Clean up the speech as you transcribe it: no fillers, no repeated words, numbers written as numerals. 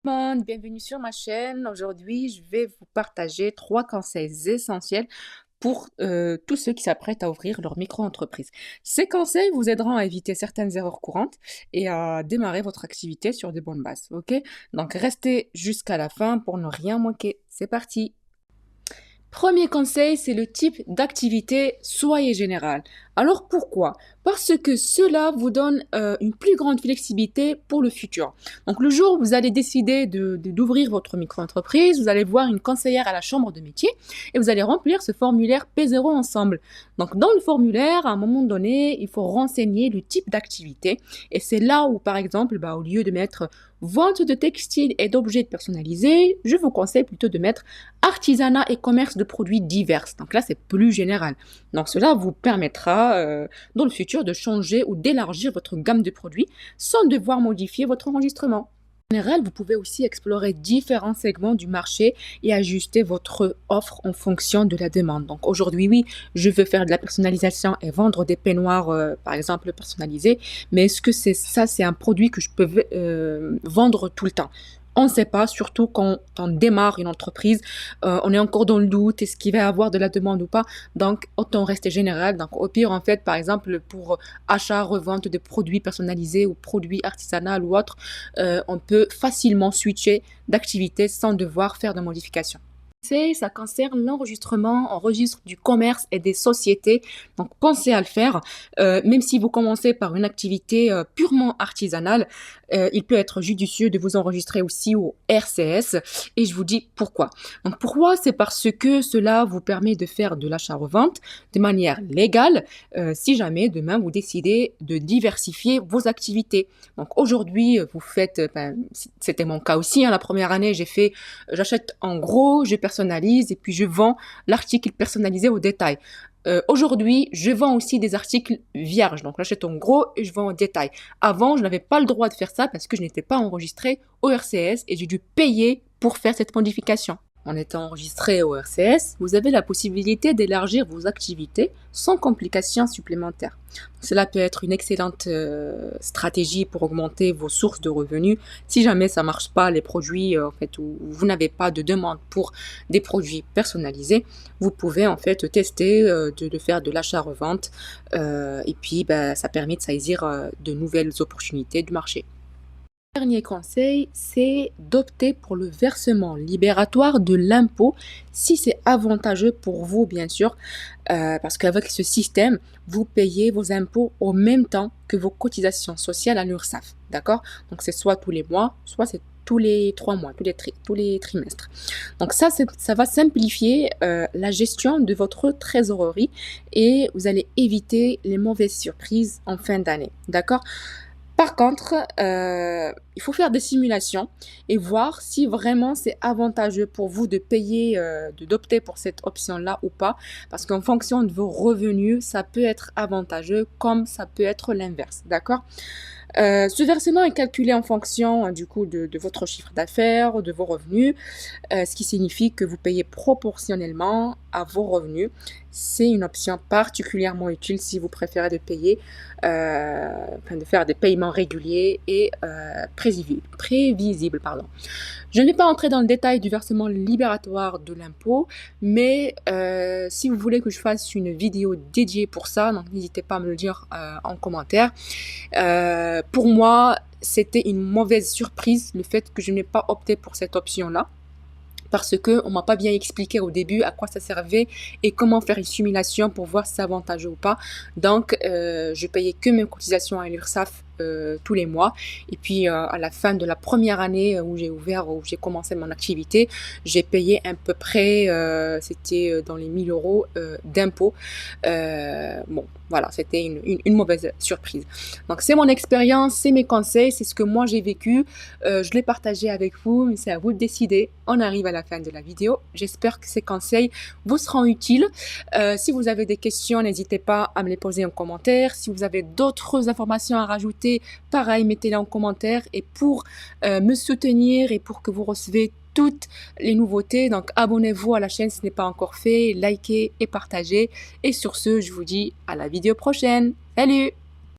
Bienvenue sur ma chaîne. Aujourd'hui, je vais vous partager 3 conseils essentiels pour tous ceux qui s'apprêtent à ouvrir leur micro-entreprise. Ces conseils vous aideront à éviter certaines erreurs courantes et à démarrer votre activité sur de bonnes bases. Ok? Donc, restez jusqu'à la fin pour ne rien manquer. C'est parti! Premier conseil, c'est le type d'activité, soyez général. Alors pourquoi? Parce que cela vous donne une plus grande flexibilité pour le futur. Donc le jour où vous allez décider d'ouvrir votre micro-entreprise, vous allez voir une conseillère à la chambre de métier et vous allez remplir ce formulaire P0 ensemble. Donc dans le formulaire, à un moment donné, il faut renseigner le type d'activité et c'est là où par exemple, au lieu de mettre vente de textiles et d'objets personnalisés, je vous conseille plutôt de mettre artisanat et commerce de produits divers. Donc là, c'est plus général. Donc cela vous permettra dans le futur de changer ou d'élargir votre gamme de produits sans devoir modifier votre enregistrement. En général, vous pouvez aussi explorer différents segments du marché et ajuster votre offre en fonction de la demande. Donc aujourd'hui, oui, je veux faire de la personnalisation et vendre des peignoirs, par exemple, personnalisés, mais est-ce que c'est un produit que je peux vendre tout le temps? On ne sait pas, surtout quand on démarre une entreprise, on est encore dans le doute, est-ce qu'il va y avoir de la demande ou pas? Donc, autant rester général. Donc, au pire, en fait, par exemple, pour achat, revente de produits personnalisés ou produits artisanaux ou autres, on peut facilement switcher d'activité sans devoir faire de modifications. Ça concerne l'enregistrement, on registre du commerce et des sociétés. Donc, pensez à le faire. Même si vous commencez par une activité purement artisanale, il peut être judicieux de vous enregistrer aussi au RCS. Et je vous dis pourquoi. Donc, pourquoi? C'est parce que cela vous permet de faire de l'achat-revente de manière légale si jamais demain vous décidez de diversifier vos activités. Donc, aujourd'hui, vous faites, c'était mon cas aussi, la première année, j'achète en gros, je personnalise et puis je vends l'article personnalisé au détail. Aujourd'hui, je vends aussi des articles vierges. Donc, j'achète en gros et je vends en détail. Avant, je n'avais pas le droit de faire ça parce que je n'étais pas enregistré au RCS et j'ai dû payer pour faire cette modification. En étant enregistré au RCS, vous avez la possibilité d'élargir vos activités sans complications supplémentaires. Cela peut être une excellente stratégie pour augmenter vos sources de revenus. Si jamais ça marche pas, les produits où vous n'avez pas de demande pour des produits personnalisés, vous pouvez en fait tester de faire de l'achat-revente et puis ça permet de saisir de nouvelles opportunités du marché. Dernier conseil, c'est d'opter pour le versement libératoire de l'impôt si c'est avantageux pour vous, bien sûr, parce qu'avec ce système, vous payez vos impôts au même temps que vos cotisations sociales à l'URSSAF, d'accord? Donc, c'est soit tous les mois, soit c'est tous les 3 mois, tous les trimestres. Donc, ça va simplifier la gestion de votre trésorerie et vous allez éviter les mauvaises surprises en fin d'année, d'accord? Par contre, il faut faire des simulations et voir si vraiment c'est avantageux pour vous de payer, d'opter pour cette option-là ou pas. Parce qu'en fonction de vos revenus, ça peut être avantageux comme ça peut être l'inverse. D'accord? Ce versement est calculé en fonction du coup de votre chiffre d'affaires, de vos revenus, ce qui signifie que vous payez proportionnellement à vos revenus. C'est une option particulièrement utile si vous préférez de faire des paiements réguliers et prévisibles. Je ne vais pas entrer dans le détail du versement libératoire de l'impôt, mais si vous voulez que je fasse une vidéo dédiée pour ça, donc n'hésitez pas à me le dire en commentaire. Pour moi, c'était une mauvaise surprise le fait que je n'ai pas opté pour cette option-là. Parce qu'on m'a pas bien expliqué au début à quoi ça servait et comment faire une simulation pour voir si c'est avantageux ou pas. Donc, je payais que mes cotisations à l'URSSAF tous les mois. Et puis, à la fin de la première année où j'ai commencé mon activité, j'ai payé à peu près, c'était dans les 1000 euros d'impôts. Voilà, c'était une mauvaise surprise. Donc, c'est mon expérience, c'est mes conseils, c'est ce que moi j'ai vécu. Je l'ai partagé avec vous, mais c'est à vous de décider. On arrive à la fin de la vidéo. J'espère que ces conseils vous seront utiles. Si vous avez des questions, n'hésitez pas à me les poser en commentaire. Si vous avez d'autres informations à rajouter, pareil, mettez-les en commentaire. Et pour me soutenir et pour que vous recevez toutes les nouveautés, donc abonnez-vous à la chaîne si ce n'est pas encore fait, likez et partagez. Et sur ce, je vous dis à la vidéo prochaine. Salut!